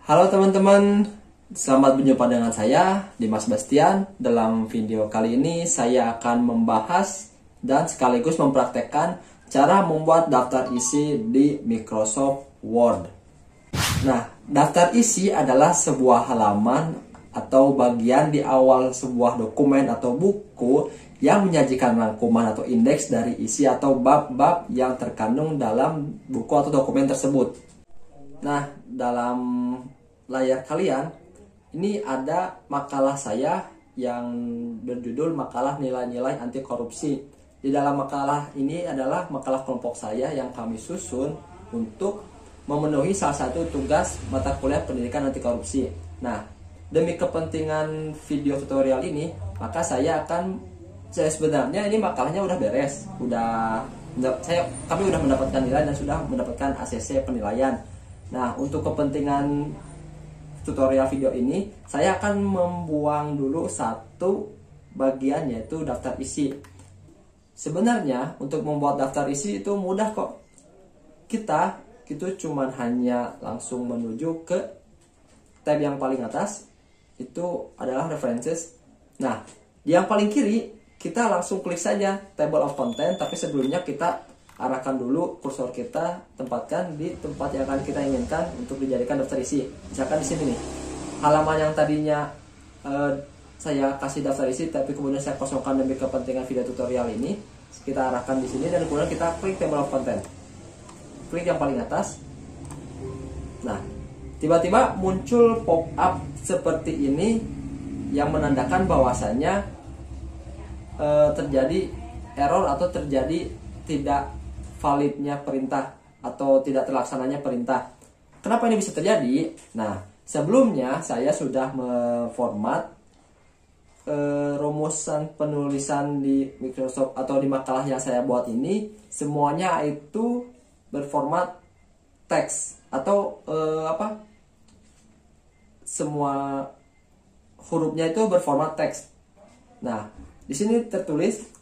Halo teman-teman, selamat berjumpa dengan saya, Dimas Bastian. Dalam video kali ini saya akan membahas dan sekaligus mempraktekkan cara membuat daftar isi di Microsoft Word. Nah, daftar isi adalah sebuah halaman atau bagian di awal sebuah dokumen atau buku yang menyajikan rangkuman atau indeks dari isi atau bab-bab yang terkandung dalam buku atau dokumen tersebut. Nah, dalam layar kalian ini ada makalah saya yang berjudul makalah nilai-nilai anti korupsi. Di dalam makalah ini adalah makalah kelompok saya yang kami susun untuk memenuhi salah satu tugas mata kuliah pendidikan anti korupsi. Nah, demi kepentingan video tutorial ini, maka saya sebenarnya ini makalahnya udah beres, kami udah mendapatkan nilai dan sudah mendapatkan ACC penilaian. Nah, untuk kepentingan tutorial video ini, saya akan membuang dulu satu bagian, yaitu daftar isi. Sebenarnya untuk membuat daftar isi itu mudah kok. Kita itu cuman hanya langsung menuju ke tab yang paling atas, itu adalah references. Nah, di yang paling kiri kita langsung klik saja table of content, tapi sebelumnya kita arahkan dulu kursor kita, tempatkan di tempat yang akan kita inginkan untuk dijadikan daftar isi. Misalkan di sini nih, halaman yang tadinya saya kasih daftar isi, tapi kemudian saya kosongkan demi kepentingan video tutorial ini. Kita arahkan di sini dan kemudian kita klik table of content. Klik yang paling atas. Nah, tiba-tiba muncul pop-up seperti ini yang menandakan bahwasannya terjadi error atau terjadi tidak validnya perintah atau tidak terlaksananya perintah. Kenapa ini bisa terjadi? Nah, sebelumnya saya sudah memformat rumusan penulisan di Microsoft atau di makalah yang saya buat ini, semuanya itu berformat teks atau semua hurufnya itu berformat teks. Nah, di sini tertulis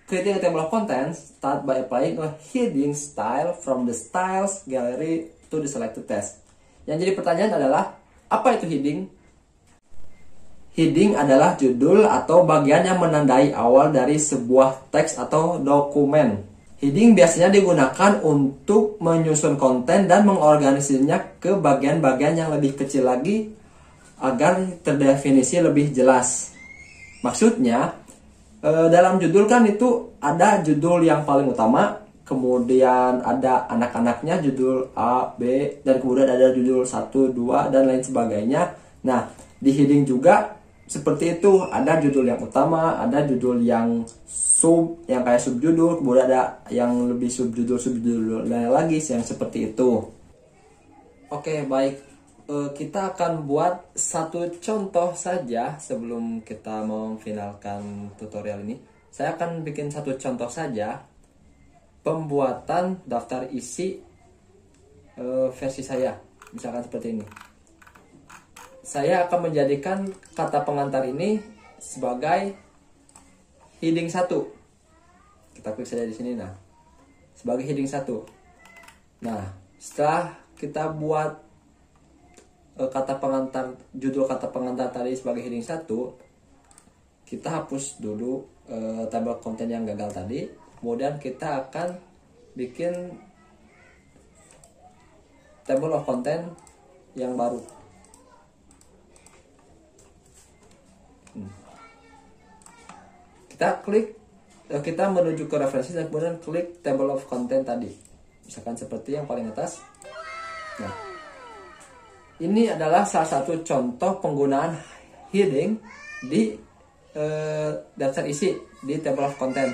creating a table of contents start by applying a heading style from the styles gallery to the selected text. Yang jadi pertanyaan adalah, apa itu heading? Heading adalah judul atau bagian yang menandai awal dari sebuah teks atau dokumen. Heading biasanya digunakan untuk menyusun konten dan mengorganisirnya ke bagian-bagian yang lebih kecil lagi agar terdefinisi lebih jelas. Maksudnya, dalam judul kan itu ada judul yang paling utama, kemudian ada anak-anaknya judul A, B, dan kemudian ada judul 1, 2, dan lain sebagainya. Nah, di heading juga seperti itu, ada judul yang utama, ada judul yang yang kayak subjudul, kemudian ada yang lebih subjudul lagi yang seperti itu. Oke, baik. Kita akan buat satu contoh saja sebelum kita memfinalkan tutorial ini. Saya akan bikin satu contoh saja pembuatan daftar isi versi saya. Misalkan seperti ini. Saya akan menjadikan kata pengantar ini sebagai heading 1. Kita klik saja di sini. Nah, sebagai heading 1. Nah, setelah kita buat kata pengantar, judul kata pengantar tadi sebagai heading 1, kita hapus dulu tabel konten yang gagal tadi. Kemudian kita akan bikin table of content yang baru. Kita menuju ke referensi dan kemudian klik table of content tadi. Misalkan seperti yang paling atas. Nah, ini adalah salah satu contoh penggunaan heading di daftar isi di table of content.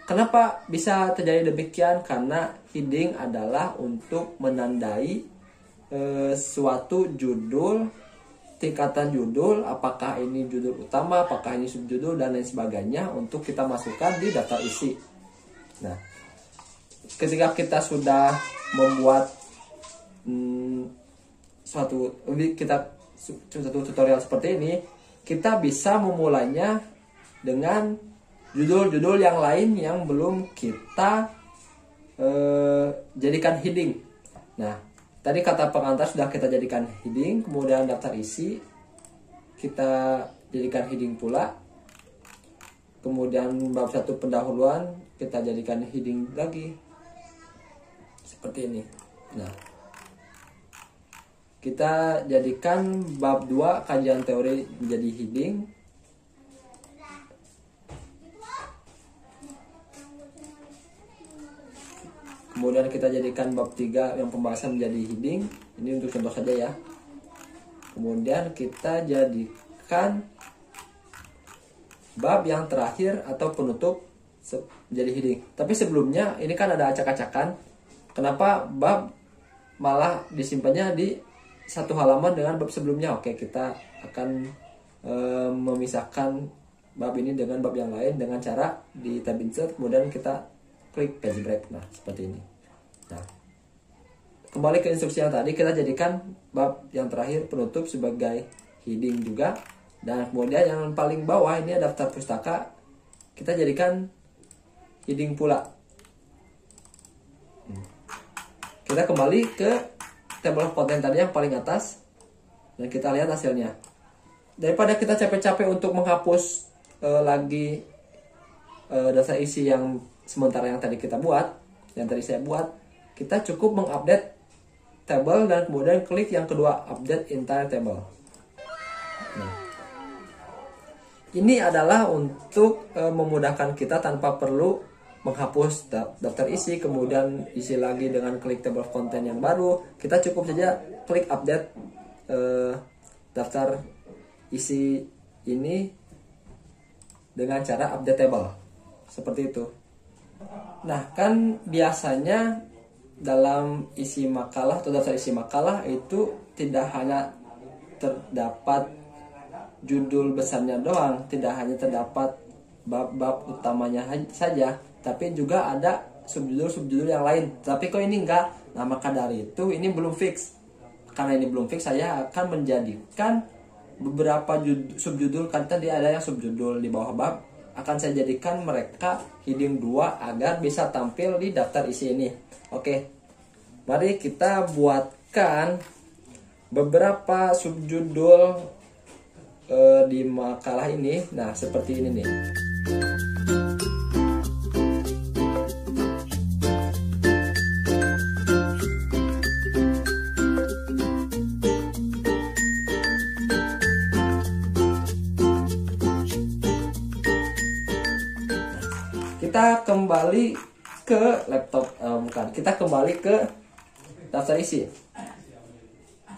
Kenapa bisa terjadi demikian? Karena heading adalah untuk menandai suatu judul, tingkatan judul, apakah ini judul utama, apakah ini subjudul, dan lain sebagainya untuk kita masukkan di daftar isi. Nah, ketika kita sudah membuat suatu tutorial seperti ini, kita bisa memulainya dengan judul-judul yang lain yang belum kita jadikan heading. Nah, Tadi kata pengantar sudah kita jadikan heading, kemudian daftar isi kita jadikan heading pula. Kemudian bab 1 pendahuluan kita jadikan heading lagi. Seperti ini. Nah, kita jadikan bab 2 kajian teori menjadi heading. Kemudian kita jadikan bab 3 yang pembahasan menjadi heading. Ini untuk contoh saja ya. Kemudian kita jadikan bab yang terakhir atau penutup menjadi heading. Tapi sebelumnya ini kan ada acak-acakan. Kenapa bab malah disimpannya di satu halaman dengan bab sebelumnya? Oke, kita akan memisahkan bab ini dengan bab yang lain dengan cara di tab insert, kemudian kita klik page break. Nah, seperti ini. Nah, kembali ke instruksi yang tadi, kita jadikan bab yang terakhir penutup sebagai heading juga. Dan kemudian yang paling bawah ini ada daftar pustaka, kita jadikan heading pula. Kita kembali ke table of content tadi yang paling atas dan kita lihat hasilnya. Daripada kita capek-capek untuk menghapus lagi data isi yang sementara yang tadi kita buat, yang tadi saya buat, kita cukup mengupdate table dan kemudian klik yang kedua, update entire table. Nah, ini adalah untuk memudahkan kita tanpa perlu menghapus daftar isi, kemudian isi lagi dengan klik table of content yang baru. Kita cukup saja klik update daftar isi ini dengan cara update table. Seperti itu. Nah, kan biasanya dalam isi makalah atau daftar isi makalah itu tidak hanya terdapat judul besarnya doang, tidak hanya terdapat bab-bab utamanya saja, tapi juga ada subjudul-subjudul yang lain. Tapi kok ini enggak? Nah, maka dari itu ini belum fix. Karena ini belum fix, saya akan menjadikan beberapa subjudul, kan tadi ada yang subjudul di bawah bab, akan saya jadikan mereka heading 2 agar bisa tampil di daftar isi ini. Oke, mari kita buatkan beberapa subjudul di makalah ini. Nah, seperti ini nih. Kita kembali ke laptop, kita kembali ke daftar isi.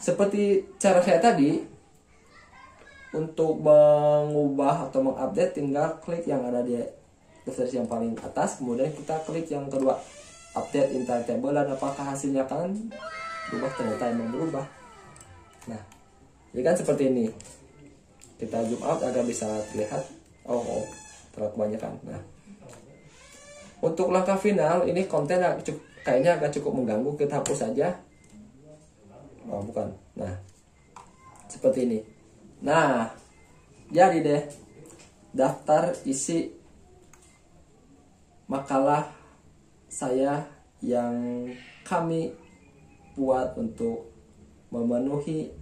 Seperti cara saya tadi, untuk mengubah atau mengupdate tinggal klik yang ada di daftar isi yang paling atas, kemudian kita klik yang kedua, update entire table, dan apakah hasilnya akan berubah? Ternyata emang berubah. Nah, jadi kan seperti ini. Kita zoom out agar bisa terlihat. Oh, terlalu kebanyakan. Nah, untuk langkah final, ini konten kayaknya agak cukup mengganggu, kita hapus saja. Oh, bukan. Nah, seperti ini. Nah, jadi deh daftar isi makalah saya yang kami buat untuk memenuhi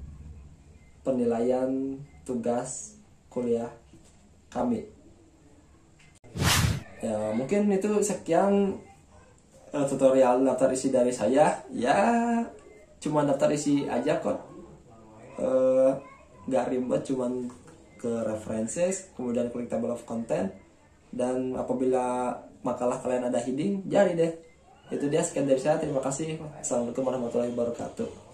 penilaian tugas kuliah kami. Ya, mungkin itu sekian tutorial daftar isi dari saya. Ya, cuma daftar isi aja kok, nggak ribet, cuman ke references, kemudian klik table of content, dan apabila makalah kalian ada heading, jadi deh. Itu dia, sekian dari saya, terima kasih. Assalamualaikum warahmatullahi wabarakatuh.